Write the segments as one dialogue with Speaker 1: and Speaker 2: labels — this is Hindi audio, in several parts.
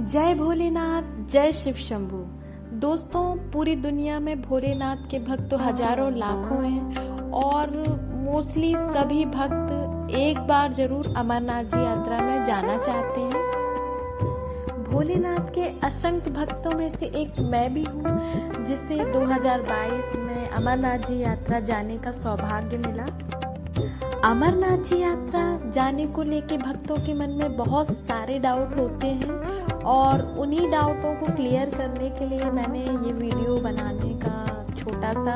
Speaker 1: जय भोलेनाथ, जय शिव शंभू। दोस्तों, पूरी दुनिया में भोलेनाथ के भक्त तो हजारों लाखों हैं और मोस्टली सभी भक्त एक बार जरूर अमरनाथ जी यात्रा में जाना चाहते हैं। भोलेनाथ के असंख्य भक्तों में से एक मैं भी हूँ, जिसे 2022 में अमरनाथ जी यात्रा जाने का सौभाग्य मिला। अमरनाथ जी यात्रा जाने को लेके भक्तों के मन में बहुत सारे डाउट होते हैं और उन्हीं डाउटों को क्लियर करने के लिए मैंने ये वीडियो बनाने का छोटा सा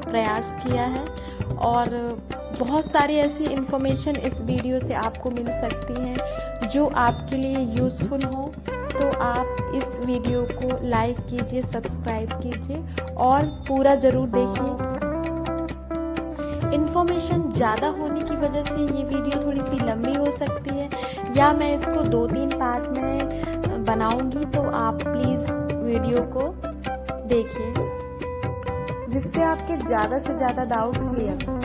Speaker 1: प्रयास किया है और बहुत सारी ऐसी इन्फॉर्मेशन इस वीडियो से आपको मिल सकती है जो आपके लिए यूज़फुल हो। तो आप इस वीडियो को लाइक कीजिए, सब्सक्राइब कीजिए और पूरा ज़रूर देखिए। इन्फॉर्मेशन ज़्यादा होने की वजह से ये वीडियो थोड़ी सी लंबी हो सकती है या मैं इसको 2-3 पार्ट में बनाऊंगी, तो आप प्लीज़ वीडियो को देखिए जिससे आपके ज़्यादा से ज़्यादा डाउट क्लियर हो।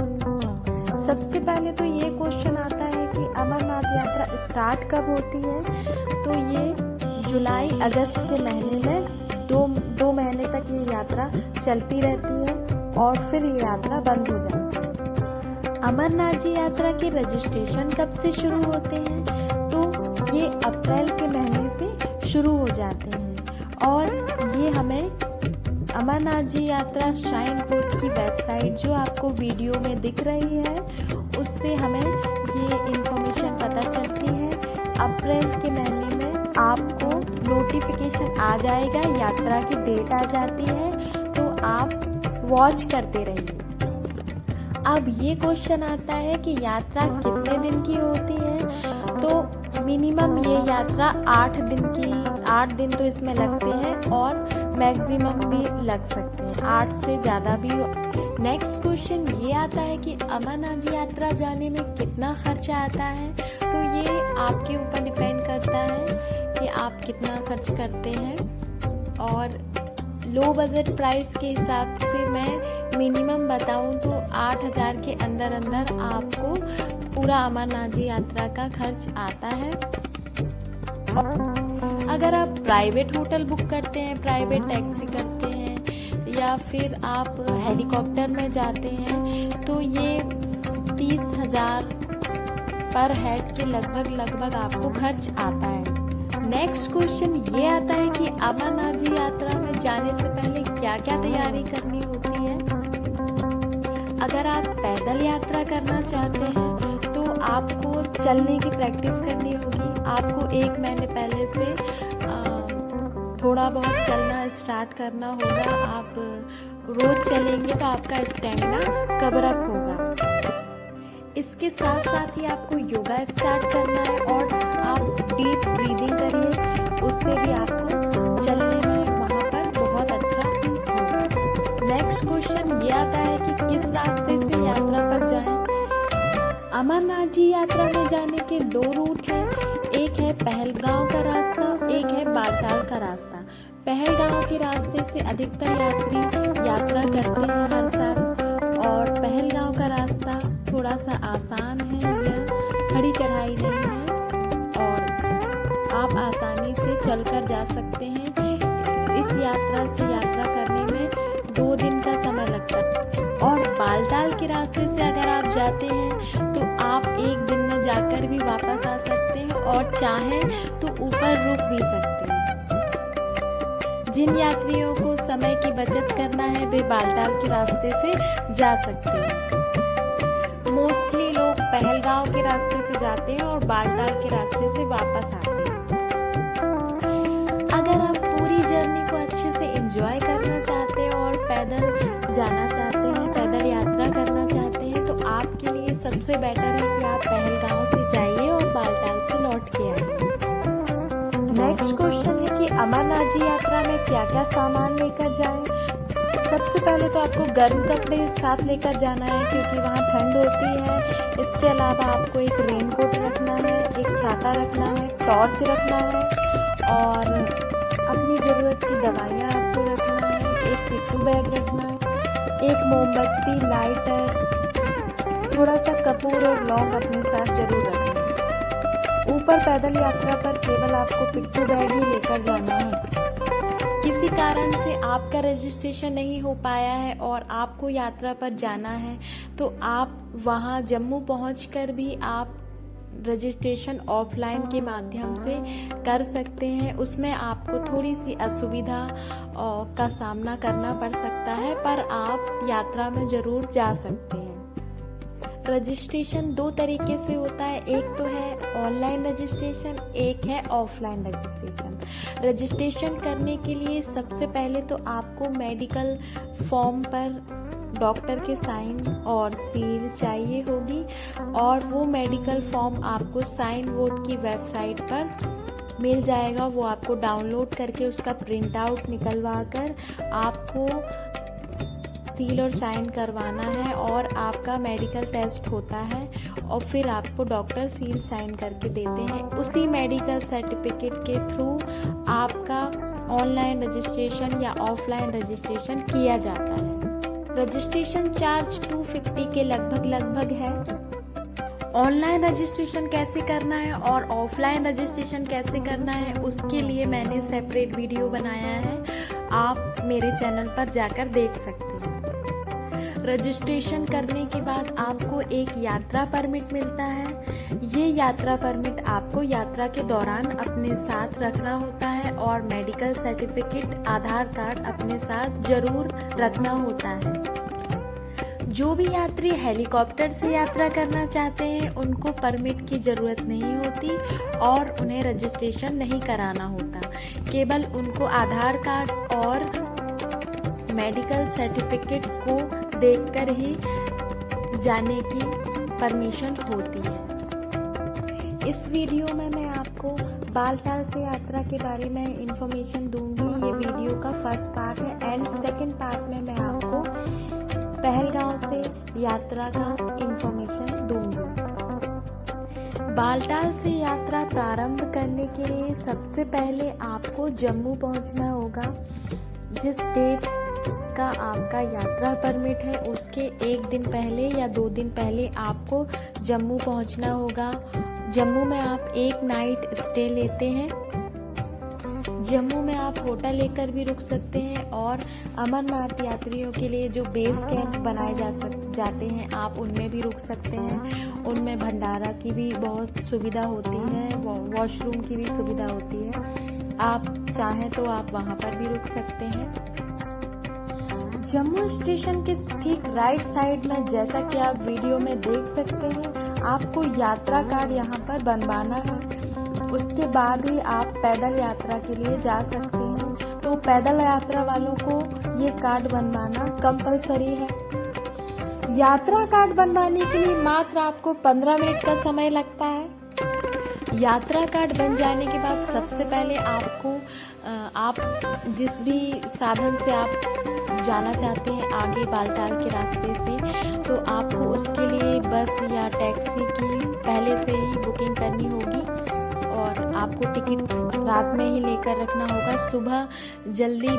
Speaker 1: सबसे पहले तो ये क्वेश्चन आता है कि अमरनाथ यात्रा स्टार्ट कब होती है। तो ये जुलाई अगस्त के महीने में दो महीने तक ये यात्रा चलती रहती है और फिर ये यात्रा बंद हो जाती है। अमरनाथ जी यात्रा के रजिस्ट्रेशन कब से शुरू होते हैं? तो ये अप्रैल के महीने से शुरू हो जाते हैं और ये हमें अमरनाथ जी यात्रा श्राइन बोर्ड की वेबसाइट जो आपको वीडियो में दिख रही है उससे हमें ये इन्फॉर्मेशन पता चलती है। अप्रैल के महीने में आपको नोटिफिकेशन आ जाएगा, यात्रा की डेट आ जाती है, तो आप वॉच करते रहिए। अब ये क्वेश्चन आता है कि यात्रा कितने दिन की होती है। तो मिनिमम ये यात्रा 8 दिन तो इसमें लगते हैं और मैक्सिमम भी लग सकते हैं, 8 से ज़्यादा भी। नेक्स्ट क्वेश्चन ये आता है कि अमरनाथ जी यात्रा जाने में कितना खर्चा आता है। तो ये आपके ऊपर डिपेंड करता है कि आप कितना खर्च करते हैं और लो बजट प्राइस के हिसाब से मैं मिनिमम बताऊं तो 8,000 के अंदर आपको पूरा अमरनाथ जी यात्रा का खर्च आता है। अगर आप प्राइवेट होटल बुक करते हैं, प्राइवेट टैक्सी करते हैं या फिर आप हेलीकॉप्टर में जाते हैं तो ये 30,000 पर हेड के लगभग आपको खर्च आता है। नेक्स्ट क्वेश्चन ये आता है कि अमरनाथ जी यात्रा में जाने से पहले क्या क्या तैयारी करनी होती है। अगर आप पैदल यात्रा करना चाहते हैं तो आपको चलने की प्रैक्टिस करनी होगी। आपको 1 महीने पहले से थोड़ा बहुत चलना स्टार्ट करना होगा। आप रोज चलेंगे तो आपका स्टैमिना कवर अप होगा। इसके साथ साथ ही आपको योगा स्टार्ट करना है और आप डीप ब्रीदिंग करिए, उससे भी आपको चलने में वहाँ पर बहुत अच्छा होगा। नेक्स्ट क्वेश्चन ये आता है कि किस रास्ते से यात्रा पर जाएं। अमरनाथ जी यात्रा में जाने के 2 रूट हैं, एक है पहलगांव का रास्ता, एक है बालताल का रास्ता। पहलगांव के रास्ते से अधिकतर यात्री यात्रा करते हैं हर साल और पहलगांव का रास्ता थोड़ा सा आसान है, यह खड़ी चढ़ाई नहीं है और आप आसानी से चलकर जा सकते हैं। इस यात्रा से यात्रा करने में 2 दिन का समय लगता है और बालताल के रास्ते से अगर आप जाते हैं तो आप 1 दिन में जाकर भी वापस आ सकते हैं और चाहें तो ऊपर रुक भी सकते हैं। जिन यात्रियों को समय की बचत करना है वे बालताल के रास्ते से जा सकते हैं। मोस्टली लोग पहलगांव के रास्ते से जाते हैं और बालताल के रास्ते से वापस आते हैं। अगर आप पूरी जर्नी को अच्छे से एंजॉय करना चाहते हैं और पैदल जाना चाहते हैं, पैदल यात्रा करना चाहते हैं, तो आपके लिए सबसे बेटर है कि आप पहलगांव से जाइए और बालताल से लौट के आइए। नेक्स्ट क्वेश्चन है कि अमरनाथ जी यात्रा में क्या क्या सामान लेकर जाएं। सबसे पहले तो आपको गर्म कपड़े साथ लेकर जाना है क्योंकि वहाँ ठंड होती है। इसके अलावा आपको एक रेनकोट रखना है, एक छाता रखना है, टॉर्च रखना है और अपनी ज़रूरत की दवाइयाँ आपको रखना है, एक पिट्ठू बैग रखना है, एक मोमबत्ती, लाइटर, थोड़ा सा कपूर और लौंग अपने साथ जरूर रखना है। ऊपर पैदल यात्रा पर केवल आपको पिट्ठू बैग ही लेकर पर जाना है, किसी कारण से आपका रजिस्ट्रेशन नहीं हो पाया है और आपको यात्रा पर जाना है, तो आप वहाँ जम्मू पहुंचकर भी आप रजिस्ट्रेशन ऑफलाइन के माध्यम से कर सकते हैं। उसमें आपको थोड़ी सी असुविधा का सामना करना पड़ सकता है, पर आप यात्रा में ज़रूर जा सकते हैं। रजिस्ट्रेशन 2 तरीके से होता है, एक तो है ऑनलाइन रजिस्ट्रेशन, एक है ऑफलाइन रजिस्ट्रेशन। रजिस्ट्रेशन करने के लिए सबसे पहले तो आपको मेडिकल फॉर्म पर डॉक्टर के साइन और सील चाहिए होगी, और वो मेडिकल फॉर्म आपको साइन बोर्ड की वेबसाइट पर मिल जाएगा। वो आपको डाउनलोड करके उसका प्रिंट आउट निकलवा कर आपको सील और साइन करवाना है, और आपका मेडिकल टेस्ट होता है और फिर आपको डॉक्टर सील साइन करके देते हैं। उसी मेडिकल सर्टिफिकेट के थ्रू आपका ऑनलाइन रजिस्ट्रेशन या ऑफलाइन रजिस्ट्रेशन किया जाता है। रजिस्ट्रेशन चार्ज 250 के लगभग है। ऑनलाइन रजिस्ट्रेशन कैसे करना है और ऑफलाइन रजिस्ट्रेशन कैसे करना है, उसके लिए मैंने सेपरेट वीडियो बनाया है, आप मेरे चैनल पर जाकर देख सकते हैं। रजिस्ट्रेशन करने के बाद आपको एक यात्रा परमिट मिलता है। ये यात्रा परमिट आपको यात्रा के दौरान अपने साथ रखना होता है, और मेडिकल सर्टिफिकेट, आधार कार्ड अपने साथ जरूर रखना होता है। जो भी यात्री हेलीकॉप्टर से यात्रा करना चाहते हैं उनको परमिट की ज़रूरत नहीं होती और उन्हें रजिस्ट्रेशन नहीं कराना होता। केवल उनको आधार कार्ड और मेडिकल सर्टिफिकेट को देखकर ही जाने की परमिशन होती है। इस वीडियो में मैं आपको बालटाल से यात्रा के बारे में इंफॉर्मेशन दूंगी। ये वीडियो का फर्स्ट पार्ट है, एंड सेकंड पार्ट में मैं आपको पहलगांव से यात्रा का इंफॉर्मेशन दूंगी। बालटाल से यात्रा प्रारंभ करने के लिए सबसे पहले आपको जम्मू पहुंचना होगा। जिस डेट का आपका यात्रा परमिट है उसके 1 दिन पहले या 2 दिन पहले आपको जम्मू पहुंचना होगा। जम्मू में आप 1 नाइट स्टे लेते हैं। जम्मू में आप होटल लेकर भी रुक सकते हैं, और अमरनाथ यात्रियों के लिए जो बेस कैंप बनाए जाते हैं आप उनमें भी रुक सकते हैं। उनमें भंडारा की भी बहुत सुविधा होती है, वॉशरूम की भी सुविधा होती है। आप चाहें तो आप वहां पर भी रुक सकते हैं। जम्मू स्टेशन के ठीक राइट साइड में, जैसा कि आप वीडियो में देख सकते हैं, आपको यात्रा कार्ड यहाँ पर बनवाना है। उसके बाद ही आप पैदल यात्रा के लिए जा सकते हैं। तो पैदल यात्रा वालों को ये कार्ड बनवाना कंपलसरी है। यात्रा कार्ड बनवाने के लिए मात्र आपको 15 मिनट का समय लगता है। यात्रा कार्ड बन जाने के बाद सबसे पहले आपको आप जिस भी साधन से आप जाना चाहते हैं आगे बालटाल के रास्ते से, तो आपको उसके लिए बस या टैक्सी की पहले से ही बुकिंग करनी होगी, और आपको टिकट रात में ही लेकर रखना होगा। सुबह जल्दी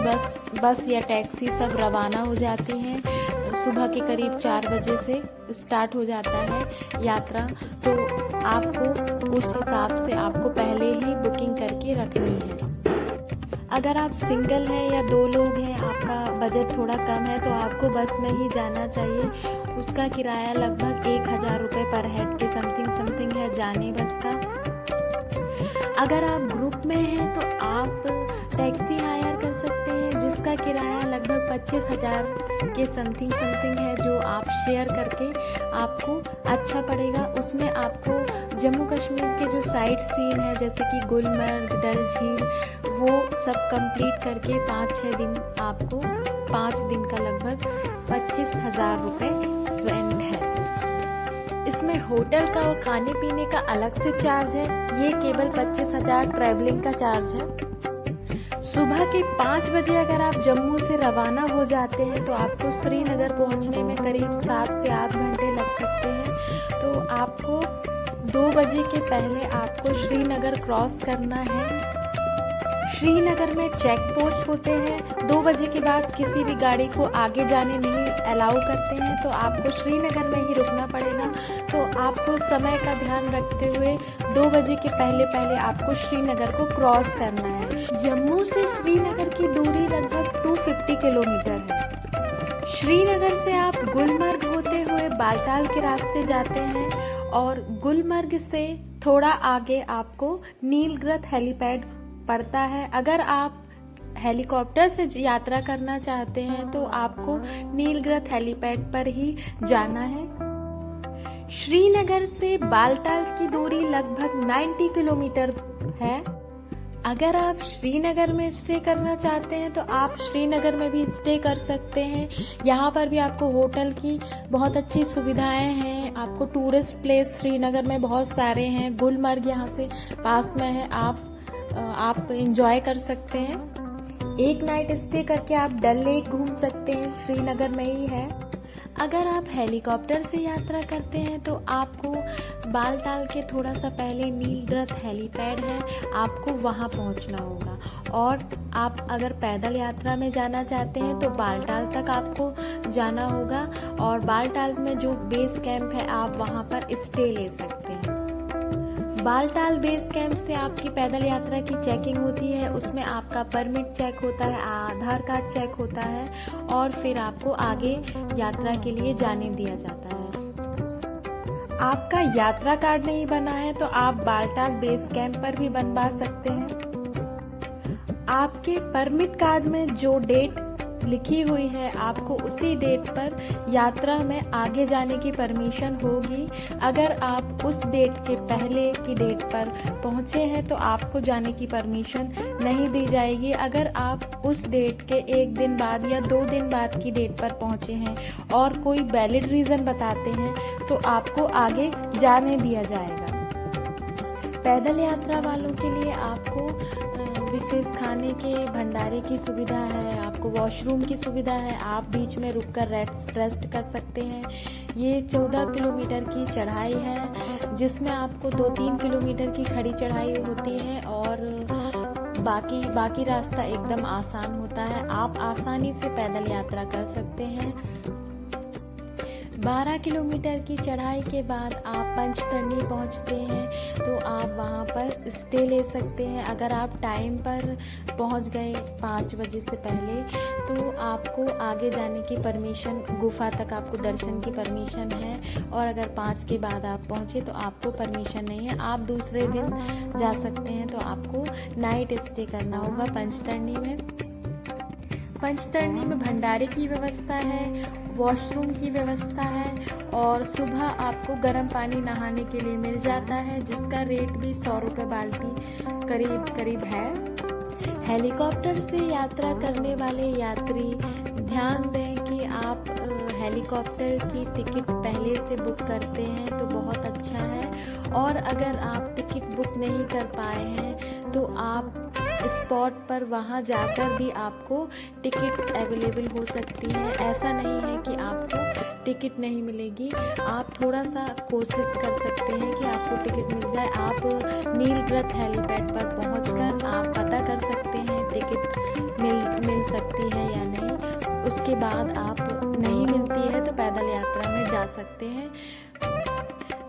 Speaker 1: बस या टैक्सी सब रवाना हो जाती हैं। सुबह के करीब 4 बजे से स्टार्ट हो जाता है यात्रा, तो आपको उस हिसाब से आपको पहले ही बुकिंग करके रखनी है। अगर आप सिंगल हैं या 2 लोग हैं, आपका बजट थोड़ा कम है, तो आपको बस में ही जाना चाहिए। उसका किराया लगभग 1000 रुपये पर हेड के समथिंग है जाने बस का। अगर आप ग्रुप में हैं तो आप टैक्सी हायर कर सकते हैं, जिसका किराया लगभग 25,000 के समथिंग है, जो आप शेयर करके आपको अच्छा पड़ेगा। उसमें आपको जम्मू कश्मीर के जो साइट सीन है जैसे कि गुलमर्ग, डल झील, वो सब कंप्लीट करके 5-6 दिन, आपको 5 दिन का लगभग 25,000 रुपये रेंट है। इसमें होटल का और खाने पीने का अलग से चार्ज है। ये केवल 25,000 ट्रैवलिंग का चार्ज है। सुबह के 5 बजे अगर आप जम्मू से रवाना हो जाते हैं तो आपको श्रीनगर पहुंचने में करीब 7 से 8 घंटे लग सकते हैं। तो आपको 2 बजे के पहले आपको श्रीनगर क्रॉस करना है। श्रीनगर में चेक पोस्ट होते हैं। 2 बजे के बाद किसी भी गाड़ी को आगे जाने नहीं अलाउ करते हैं, तो आपको श्रीनगर में ही रुकना पड़ेगा। तो आपको समय का ध्यान रखते हुए 2 बजे के पहले पहले आपको श्रीनगर को क्रॉस करना है। जम्मू से श्रीनगर की दूरी लगभग 250 किलोमीटर है। श्रीनगर से आप गुलमर्ग होते हुए बालटाल के रास्ते जाते हैं और गुलमर्ग से थोड़ा आगे आपको नीलग्रथ हेलीपैड पड़ता है। अगर आप हेलीकॉप्टर से यात्रा करना चाहते हैं तो आपको नीलग्रथ हेलीपैड पर ही जाना है। श्रीनगर से बालटाल की दूरी लगभग 90 किलोमीटर है। अगर आप श्रीनगर में स्टे करना चाहते हैं तो आप श्रीनगर में भी स्टे कर सकते हैं। यहाँ पर भी आपको होटल की बहुत अच्छी सुविधाएं हैं। आपको टूरिस्ट प्लेस श्रीनगर में बहुत सारे हैं। गुलमर्ग यहाँ से पास में है, आप एंजॉय कर सकते हैं। एक नाइट स्टे करके आप डल लेक घूम सकते हैं, श्रीनगर में ही है। अगर आप हेलीकॉप्टर से यात्रा करते हैं तो आपको बालटाल के थोड़ा सा पहले नीलग्रथ हेलीपैड है, आपको वहां पहुंचना होगा। और आप अगर पैदल यात्रा में जाना चाहते हैं तो बालटाल तक आपको जाना होगा और बालटाल में जो बेस कैंप है आप वहां पर स्टे ले सकते हैं। बालटाल बेस कैंप से आपकी पैदल यात्रा की चेकिंग होती है, उसमें आपका परमिट चेक होता है, आधार कार्ड चेक होता है और फिर आपको आगे यात्रा के लिए जाने दिया जाता है। आपका यात्रा कार्ड नहीं बना है तो आप बालटाल बेस कैंप पर भी बनवा सकते हैं। आपके परमिट कार्ड में जो डेट लिखी हुई है आपको उसी डेट पर यात्रा में आगे जाने की परमिशन होगी। अगर आप उस डेट के पहले की डेट पर पहुंचे हैं तो आपको जाने की परमिशन नहीं दी जाएगी। अगर आप उस डेट के 1 दिन बाद या 2 दिन बाद की डेट पर पहुंचे हैं और कोई वैलिड रीजन बताते हैं तो आपको आगे जाने दिया जाएगा। पैदल यात्रा वालों के लिए आपको विशेष खाने के भंडारे की सुविधा है, आपको वॉशरूम की सुविधा है, आप बीच में रुककर रेस्ट कर सकते हैं। ये 14 किलोमीटर की चढ़ाई है जिसमें आपको 2-3 किलोमीटर की खड़ी चढ़ाई होती है और बाकी रास्ता एकदम आसान होता है। आप आसानी से पैदल यात्रा कर सकते हैं। 12 किलोमीटर की चढ़ाई के बाद आप पंचतरणी पहुंचते हैं तो आप वहां पर स्टे ले सकते हैं। अगर आप टाइम पर पहुंच गए 5 बजे से पहले तो आपको आगे जाने की परमिशन, गुफा तक आपको दर्शन की परमिशन है। और अगर 5 के बाद आप पहुंचे तो आपको परमिशन नहीं है, आप दूसरे दिन जा सकते हैं। तो आपको नाइट स्टे करना होगा पंचतरणी में। पंचतरणी में भंडारे की व्यवस्था है, वॉशरूम की व्यवस्था है और सुबह आपको गर्म पानी नहाने के लिए मिल जाता है जिसका रेट भी 100 रुपये बाल्टी करीब है। हेलीकॉप्टर से यात्रा करने वाले यात्री ध्यान दें कि आप हेलीकॉप्टर की टिकट पहले से बुक करते हैं तो बहुत अच्छा है। और अगर आप टिकट बुक नहीं कर पाए हैं तो आप स्पॉट पर वहां जाकर भी आपको टिकट्स अवेलेबल हो सकती हैं। ऐसा नहीं है कि आपको टिकट नहीं मिलेगी, आप थोड़ा सा कोशिश कर सकते हैं कि आपको टिकट मिल जाए। आप नीलग्रथ हेलीपैड पर पहुंचकर आप पता कर सकते हैं टिकट मिल सकती है या नहीं। उसके बाद आप नहीं मिलती है तो पैदल यात्रा में जा सकते हैं।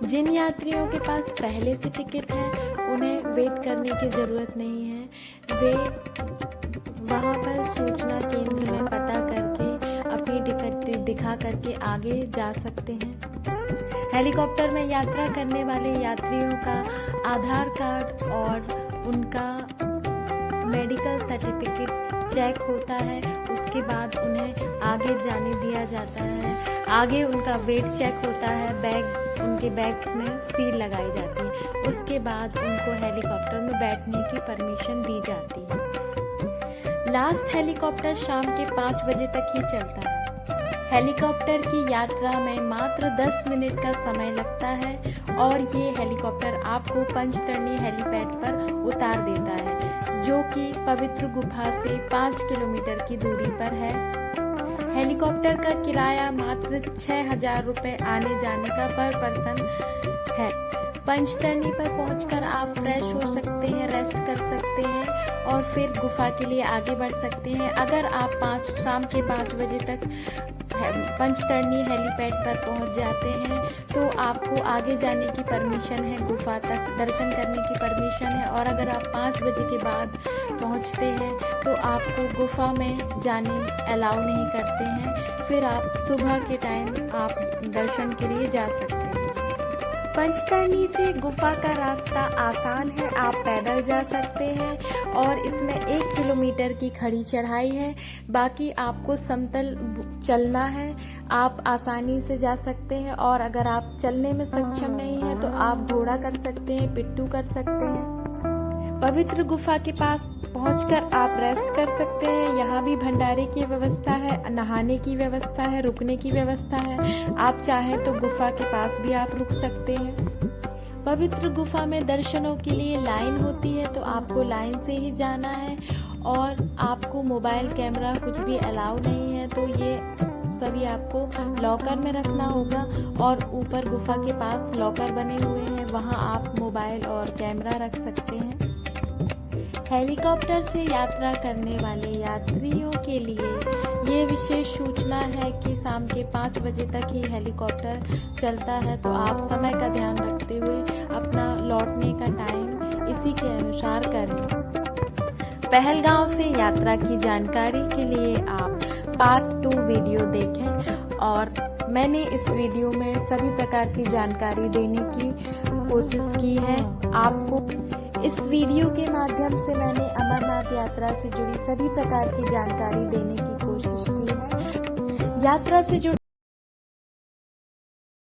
Speaker 1: जिन यात्रियों के पास पहले से टिकट है उन्हें वेट करने की ज़रूरत नहीं है, वे वहाँ पर सूचना केंद्र में पता करके अपनी टिकट दिखा करके आगे जा सकते हैं। हेलीकॉप्टर में यात्रा करने वाले यात्रियों का आधार कार्ड और उनका मेडिकल सर्टिफिकेट चेक होता है, उसके बाद उन्हें आगे जाने दिया जाता है। आगे उनका वेट चेक होता है, उनके बैग्स में सील लगाई जाती है, उसके बाद उनको हेलीकॉप्टर में बैठने की परमिशन दी जाती है। लास्ट हेलीकॉप्टर शाम के 5 बजे तक ही चलता है। हेलीकॉप्टर की यात्रा में मात्र 10 मिनट का समय लगता है और ये हेलीकॉप्टर आपको पंचतरणी हेलीपैड पर उतार देता है जो कि पवित्र गुफा से 5 किलोमीटर की दूरी पर है। हेलीकॉप्टर का किराया मात्र 6,000 रुपये आने जाने का पर पर्सन है। पंचतरणी पर पहुंचकर आप फ्रेश हो सकते हैं, रेस्ट कर सकते हैं और फिर गुफा के लिए आगे बढ़ सकते हैं। अगर आप शाम के 5 बजे तक पंचतरणी हेलीपैड पर पहुंच जाते हैं तो आपको आगे जाने की परमिशन है, गुफा तक दर्शन करने की परमिशन है। और अगर आप 5 बजे के बाद पहुंचते हैं तो आपको गुफा में जाने अलाउ नहीं करते हैं। फिर आप सुबह के टाइम आप दर्शन के लिए जा सकते हैं। पंचतरणी से गुफा का रास्ता आसान है, आप पैदल जा सकते हैं और इसमें 1 किलोमीटर की खड़ी चढ़ाई है। बाकी आपको समतल चलना है, आप आसानी से जा सकते हैं। और अगर आप चलने में सक्षम नहीं है तो आप घोड़ा कर सकते हैं, पिट्ठू कर सकते हैं। पवित्र गुफा के पास पहुंचकर आप रेस्ट कर सकते हैं। यहाँ भी भंडारे की व्यवस्था है, नहाने की व्यवस्था है, रुकने की व्यवस्था है। आप चाहें तो गुफा के पास भी आप रुक सकते हैं। पवित्र गुफा में दर्शनों के लिए लाइन होती है तो आपको लाइन से ही जाना है और आपको मोबाइल कैमरा कुछ भी अलाउ नहीं है, तो ये सभी आपको लॉकर में रखना होगा। और ऊपर गुफा के पास लॉकर बने हुए हैं, वहाँ आप मोबाइल और कैमरा रख सकते हैं। हेलीकॉप्टर से यात्रा करने वाले यात्रियों के लिए ये विशेष सूचना है कि शाम के 5 बजे तक ही हेलीकॉप्टर चलता है, तो आप समय का ध्यान रखते हुए अपना लौटने का टाइम इसी के अनुसार करें। पहलगांव से यात्रा की जानकारी के लिए आप पार्ट 2 वीडियो देखें। और मैंने इस वीडियो में सभी प्रकार की जानकारी देने की कोशिश की है आपको। इस वीडियो के माध्यम से मैंने अमरनाथ यात्रा से जुड़ी सभी प्रकार की जानकारी देने की कोशिश की है। यात्रा से जुड़ी